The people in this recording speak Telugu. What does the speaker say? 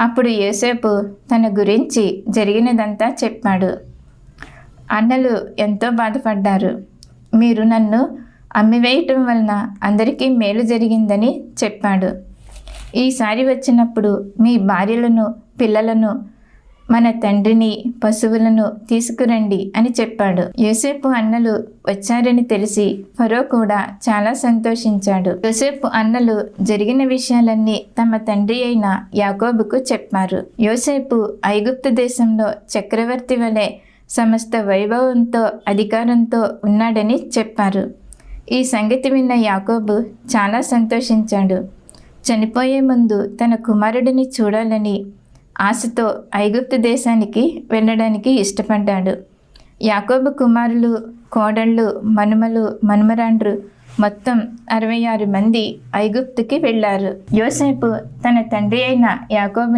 అప్పుడు యోసేపు తన గురించి జరిగినదంతా చెప్పాడు. అన్నలు ఎంతో బాధపడ్డారు. మీరు నన్ను అమ్మివేయటం వలన అందరికీ మేలు జరిగిందని చెప్పాడు. ఈసారి వచ్చినప్పుడు మీ భార్యలను, పిల్లలను, మన తండ్రిని, పశువులను తీసుకురండి అని చెప్పాడు. యోసేపు అన్నలు వచ్చారని తెలిసి ఫరో కూడా చాలా సంతోషించాడు. యోసేపు అన్నలు జరిగిన విషయాలన్నీ తమ తండ్రి అయిన యాకోబుకు చెప్పారు. యోసేపు ఐగుప్తు దేశంలో చక్రవర్తి వలె సమస్త వైభవంతో, అధికారంతో ఉన్నాడని చెప్పారు. ఈ సంగతి విన్న యాకోబు చాలా సంతోషించాడు. చనిపోయే ముందు తన కుమారుడిని చూడాలని ఆశతో ఐగుప్తు దేశానికి వెళ్ళడానికి ఇష్టపడ్డాడు. యాకోబు కుమారులు, కోడళ్ళు, మనుమలు, మనుమరాండ్రు మొత్తం 66 మంది ఐగుప్తుకి వెళ్ళారు. యోసేపు తన తండ్రి అయిన యాకోబు